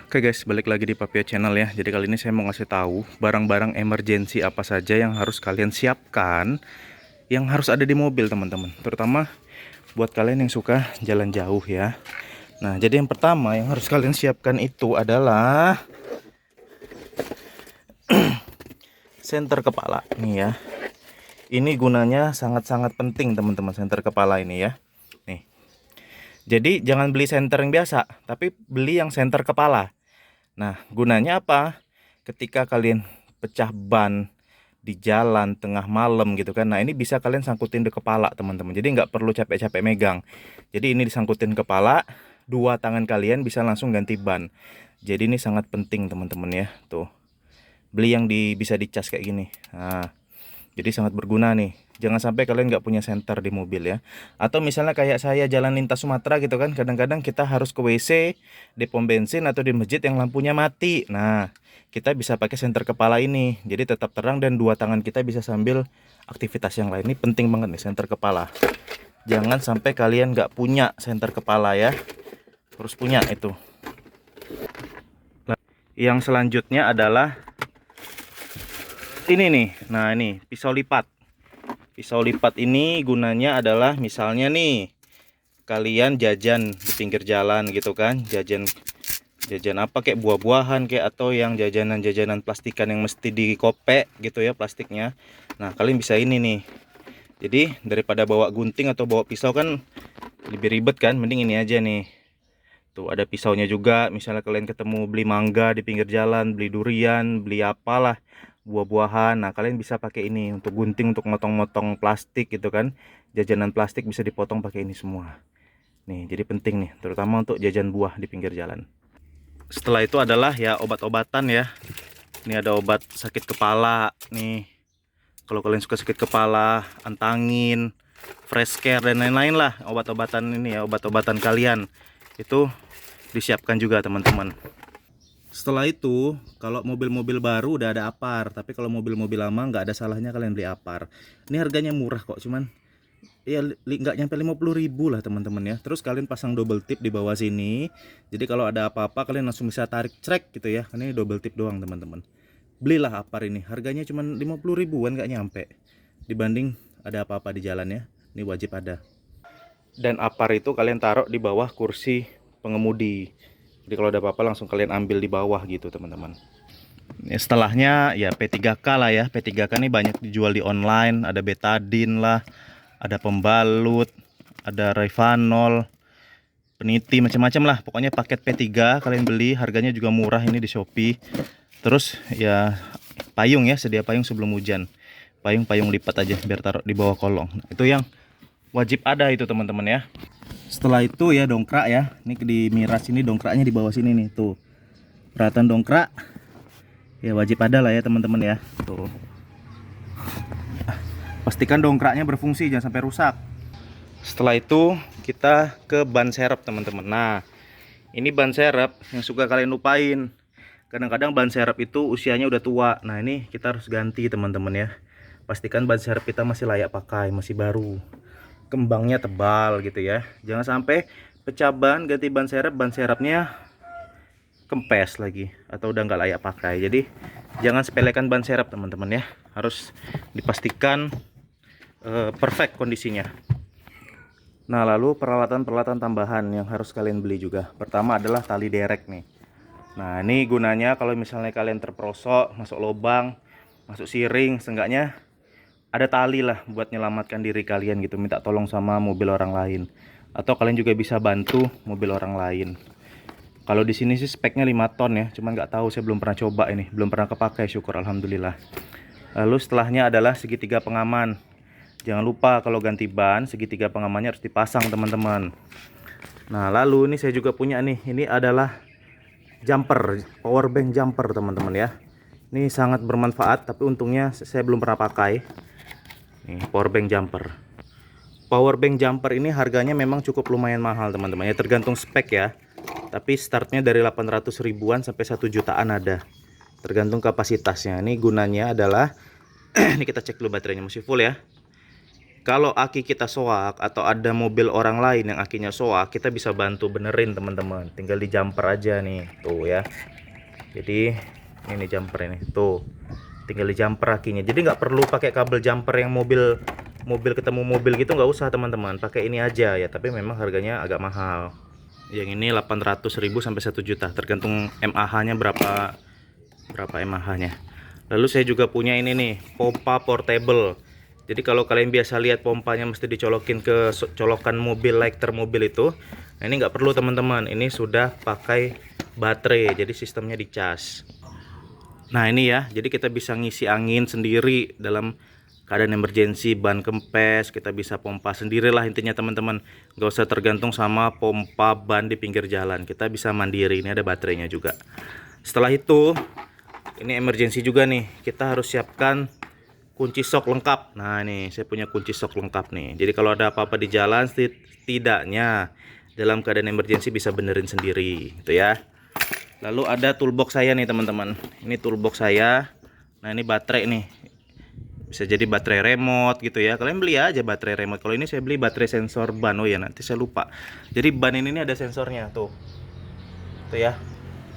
Oke guys, balik lagi di Papia Channel ya. Jadi kali ini saya mau ngasih tahu barang-barang emergency apa saja yang harus kalian siapkan, yang harus ada di mobil teman-teman. Terutama buat kalian yang suka jalan jauh ya. Nah, jadi yang pertama yang harus kalian siapkan itu adalah senter kepala nih ya. Ini gunanya sangat-sangat penting teman-teman, senter kepala ini ya. Nih. Jadi jangan beli senter yang biasa, tapi beli yang senter kepala. Nah, gunanya apa? Ketika kalian pecah ban di jalan tengah malam gitu kan. Nah, ini bisa kalian sangkutin di kepala, teman-teman. Jadi nggak perlu capek-capek megang. Jadi ini disangkutin kepala, dua tangan kalian bisa langsung ganti ban. Jadi ini sangat penting, teman-teman ya. Tuh. Beli yang bisa dicas kayak gini. Nah, jadi sangat berguna nih. Jangan sampai kalian nggak punya senter di mobil ya. Atau misalnya kayak saya jalan lintas Sumatera gitu kan. Kadang-kadang kita harus ke WC di pom bensin atau di masjid yang lampunya mati. Nah, kita bisa pakai senter kepala ini. Jadi tetap terang dan dua tangan kita bisa sambil aktivitas yang lain. Ini penting banget nih senter kepala. Jangan sampai kalian nggak punya senter kepala ya. Harus punya itu. Nah, yang selanjutnya adalah ini nih. Nah, ini pisau lipat. Pisau lipat ini gunanya adalah misalnya nih kalian jajan di pinggir jalan gitu kan, jajan apa kayak buah-buahan kayak atau yang jajanan-jajanan plastikan yang mesti dikopek gitu ya plastiknya. Nah, kalian bisa ini nih. Jadi daripada bawa gunting atau bawa pisau kan lebih ribet kan, mending ini aja nih. Tuh ada pisaunya juga. Misalnya kalian ketemu beli mangga di pinggir jalan, beli durian, beli apalah buah-buahan. Nah, kalian bisa pakai ini untuk gunting, untuk motong-motong plastik gitu kan. Jajanan plastik bisa dipotong pakai ini semua. Nih, jadi penting nih, terutama untuk jajan buah di pinggir jalan. Setelah itu adalah ya obat-obatan ya. Ini ada obat sakit kepala nih. Kalau kalian suka sakit kepala, antangin, fresh care dan lain-lain lah, obat-obatan ini ya, obat-obatan kalian. Itu disiapkan juga teman-teman. Setelah itu, kalau mobil-mobil baru udah ada apar, tapi kalau mobil-mobil lama nggak ada salahnya kalian beli apar. Ini harganya murah kok, cuman ya nggak nyampe 50.000 lah teman-teman ya. Terus kalian pasang double tip di bawah sini. Jadi kalau ada apa-apa kalian langsung bisa tarik trek gitu ya. Ini double tip doang teman-teman. Belilah apar ini, harganya cuman 50 ribuan, nggak nyampe. Dibanding ada apa-apa di jalan ya. Ini wajib ada. Dan apar itu kalian taruh di bawah kursi pengemudi. Jadi kalau ada apa-apa langsung kalian ambil di bawah gitu teman-teman. Setelahnya ya P3K lah ya. P3K ini banyak dijual di online. Ada betadine lah, ada pembalut, ada Revanol, peniti, macam-macam lah. Pokoknya paket P3 kalian beli, harganya juga murah ini di Shopee. Terus ya payung ya, sedia payung sebelum hujan. Payung lipat aja biar taruh di bawah kolong. Itu yang wajib ada itu teman-teman ya. Setelah itu ya dongkrak ya. Ini di miras ini dongkraknya di bawah sini nih tuh. Peralatan dongkrak ya wajib ada lah ya teman-teman ya. Tuh. Pastikan dongkraknya berfungsi, jangan sampai rusak. Setelah itu kita ke ban serep teman-teman. Nah, ini ban serep yang suka kalian lupain. Kadang-kadang ban serep itu usianya udah tua. Nah, ini kita harus ganti teman-teman ya. Pastikan ban serep kita masih layak pakai, masih baru. Kembangnya tebal gitu ya. Jangan sampai pecah ban, ganti ban serepnya kempes lagi atau udah nggak layak pakai. Jadi jangan sepelekan ban serep teman-teman ya. Harus dipastikan perfect kondisinya. Nah, lalu peralatan-peralatan tambahan yang harus kalian beli juga. Pertama adalah tali derek nih. Nah, ini gunanya kalau misalnya kalian terperosok, masuk lubang, masuk siring, seenggaknya ada tali lah buat menyelamatkan diri kalian gitu, minta tolong sama mobil orang lain. Atau kalian juga bisa bantu mobil orang lain. Kalau di sini sih speknya 5 ton ya, cuman nggak tahu, saya belum pernah coba ini, belum pernah kepakai, syukur alhamdulillah. Lalu setelahnya adalah segitiga pengaman. Jangan lupa kalau ganti ban, segitiga pengamannya harus dipasang teman-teman. Nah, lalu ini saya juga punya nih, ini adalah jumper, power bank jumper teman-teman ya. Ini sangat bermanfaat, tapi untungnya saya belum pernah pakai. Nih, power bank jumper. Power bank jumper ini harganya memang cukup lumayan mahal teman-teman ya, tergantung spek ya. Tapi startnya dari 800 ribuan sampai 1 jutaan ada. Tergantung kapasitasnya. Ini gunanya adalah ini kita cek dulu baterainya masih full ya. kalau aki kita soak atau ada mobil orang lain yang akinya soak, kita bisa bantu benerin teman-teman. Tinggal di jumper aja nih, tuh ya. Jadi ini jumper ini, tuh. Tinggal di jumper akinya. Jadi nggak perlu pakai kabel jumper yang mobil ketemu mobil gitu, nggak usah teman-teman. Pakai ini aja ya, tapi memang harganya agak mahal. Yang ini 800.000 sampai 1 juta, tergantung mAh-nya berapa mAh-nya. Lalu saya juga punya ini nih, pompa portable. Jadi kalau kalian biasa lihat pompanya mesti dicolokin ke colokan mobil, lighter mobil itu. Nah, ini nggak perlu teman-teman, ini sudah pakai baterai, jadi sistemnya dicas. Nah ini ya, jadi kita bisa ngisi angin sendiri dalam keadaan emergensi, ban kempes, kita bisa pompa sendirilah intinya teman-teman. Nggak usah tergantung sama pompa ban di pinggir jalan, kita bisa mandiri, ini ada baterainya juga. Setelah itu, ini emergensi juga nih, kita harus siapkan kunci sok lengkap. Nah ini saya punya kunci sok lengkap nih, jadi kalau ada apa-apa di jalan setidaknya dalam keadaan emergensi bisa benerin sendiri gitu ya. Lalu ada toolbox saya nih teman-teman, ini toolbox saya. Nah ini baterai nih, bisa jadi baterai remote gitu ya, kalian beli aja baterai remote. Kalau ini saya beli baterai sensor ban. Oh ya, nanti saya lupa, jadi ban ini ada sensornya tuh ya,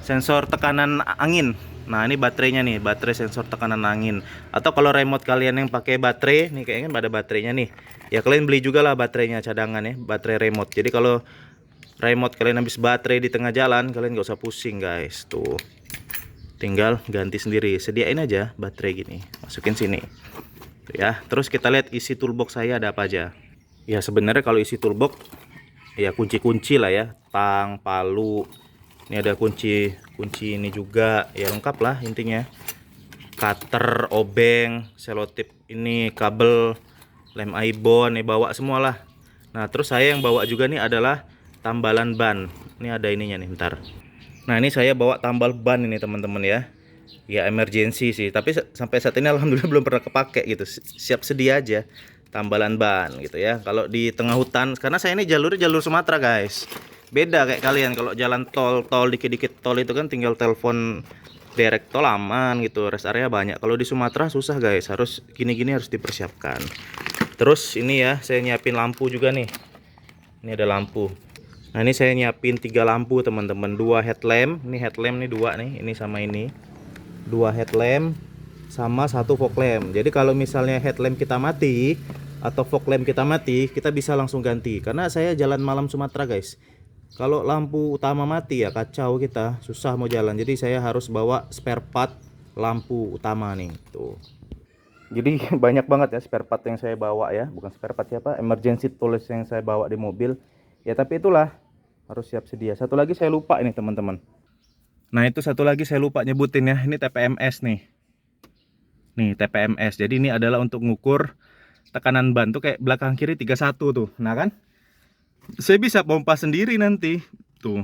sensor tekanan angin. Nah ini baterainya nih, baterai sensor tekanan angin. Atau kalau remote kalian yang pakai baterai nih, kayaknya ada baterainya nih ya, kalian beli juga lah baterainya cadangan ya, baterai remote. Jadi kalau remote kalian habis baterai di tengah jalan, kalian gak usah pusing guys, tuh tinggal ganti sendiri. Sediain aja baterai gini, masukin sini tuh ya. Terus kita lihat isi toolbox saya ada apa aja ya. Sebenarnya kalau isi toolbox ya kunci-kunci lah ya, tang, palu. Ini ada kunci ini juga ya, lengkap lah intinya. Cutter, obeng, selotip, ini kabel, lem ibon, nih bawa semualah. Nah terus saya yang bawa juga nih adalah tambalan ban. Ini ada ininya nih, bentar. Nah ini saya bawa tambal ban ini teman-teman ya. Ya emergency sih, tapi sampai saat ini alhamdulillah belum pernah kepake gitu. Siap sedia aja tambalan ban gitu ya. Kalau di tengah hutan, karena saya ini jalur Sumatera guys. Beda kayak kalian, kalau jalan tol dikit-dikit tol itu kan tinggal telepon direct tol aman gitu, rest area banyak. Kalau di Sumatera susah guys, harus gini-gini, harus dipersiapkan. Terus ini ya, saya nyiapin lampu juga nih. Ini ada lampu. Nah ini saya nyiapin 3 lampu teman-teman, 2 headlamp. Ini headlamp nih 2 nih, ini sama ini. 2 headlamp sama 1 fog lamp. Jadi kalau misalnya headlamp kita mati atau fog lamp kita mati, kita bisa langsung ganti. Karena saya jalan malam Sumatera guys, kalau lampu utama mati ya kacau, kita susah mau jalan. Jadi saya harus bawa spare part lampu utama nih tuh. Jadi banyak banget ya spare part yang saya bawa ya, bukan spare part siapa, emergency tools yang saya bawa di mobil ya. Tapi itulah, harus siap sedia. Satu lagi saya lupa ini teman-teman. Nah itu satu lagi saya lupa nyebutin ya, ini TPMS nih. Nih TPMS, jadi ini adalah untuk ngukur tekanan ban tuh, kayak belakang kiri 31 tuh. Nah kan, saya bisa pompa sendiri nanti tuh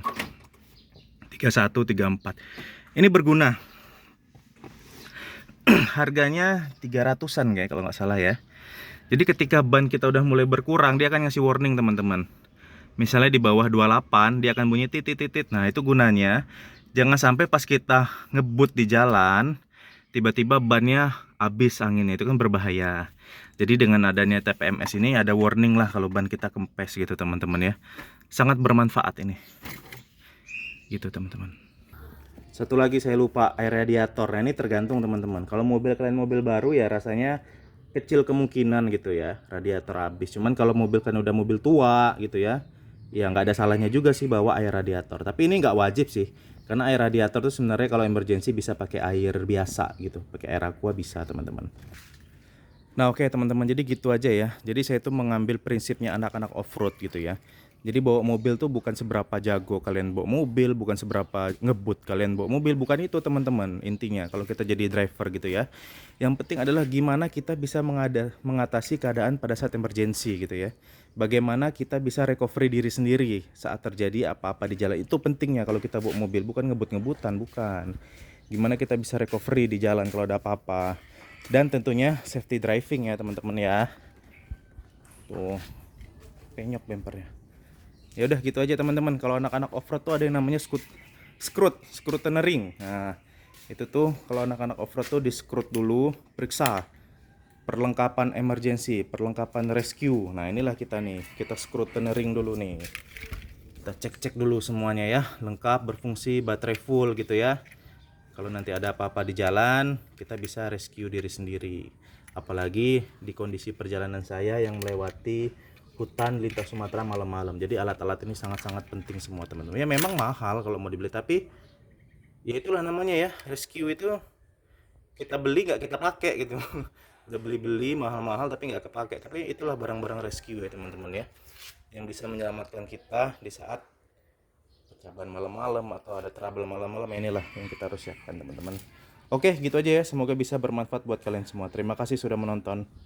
31, 34. Ini berguna. Harganya 300-an kayak kalau nggak salah ya. Jadi ketika ban kita udah mulai berkurang, dia akan ngasih warning teman-teman. Misalnya di bawah 28 dia akan bunyi titit-titit. Nah itu gunanya, jangan sampai pas kita ngebut di jalan tiba-tiba bannya habis anginnya, itu kan berbahaya. Jadi dengan adanya TPMS ini ada warning lah kalau ban kita kempes gitu teman-teman ya. Sangat bermanfaat ini gitu teman-teman. Satu lagi saya lupa, air radiator. Nah ini tergantung teman-teman, kalau mobil kalian mobil baru ya rasanya kecil kemungkinan gitu ya radiator habis. Cuman kalau mobil kan udah mobil tua gitu ya, ya nggak ada salahnya juga sih bawa air radiator. Tapi ini nggak wajib sih, karena air radiator tuh sebenarnya kalau emergency bisa pakai air biasa gitu, pakai air aqua bisa teman-teman. Nah oke teman-teman, jadi gitu aja ya. Jadi saya tuh mengambil prinsipnya anak-anak off-road gitu ya. Jadi bawa mobil tuh bukan seberapa jago kalian bawa mobil, bukan seberapa ngebut kalian bawa mobil, bukan itu teman-teman. Intinya kalau kita jadi driver gitu ya, yang penting adalah gimana kita bisa mengatasi keadaan pada saat emergency gitu ya. Bagaimana kita bisa recovery diri sendiri saat terjadi apa-apa di jalan. Itu pentingnya kalau kita bawa mobil, bukan ngebut-ngebutan, bukan. Gimana kita bisa recovery di jalan kalau ada apa-apa. Dan tentunya safety driving ya teman-teman ya. Tuh, penyok bempernya. Ya udah gitu aja teman-teman. Kalau anak-anak off-road tuh ada yang namanya scrutiny. Nah, itu tuh kalau anak-anak off-road tuh di-scrut dulu, periksa perlengkapan emergency, perlengkapan rescue. Nah, inilah kita nih, kita scrutineering dulu nih. Kita cek-cek dulu semuanya ya, lengkap, berfungsi, baterai full gitu ya. Kalau nanti ada apa-apa di jalan, kita bisa rescue diri sendiri. Apalagi di kondisi perjalanan saya yang melewati hutan lintas Sumatera malam-malam. Jadi alat-alat ini sangat-sangat penting semua teman-teman. Ya memang mahal kalau mau dibeli, tapi ya itulah namanya ya, rescue itu kita beli nggak kita pakai gitu. Udah beli-beli mahal-mahal tapi nggak kepake. Tapi itulah barang-barang rescue ya teman-teman ya, yang bisa menyelamatkan kita di saat percobaan malam-malam atau ada trouble malam-malam. Inilah yang kita harus siapkan teman-teman. Oke, gitu aja ya. Semoga bisa bermanfaat buat kalian semua. Terima kasih sudah menonton.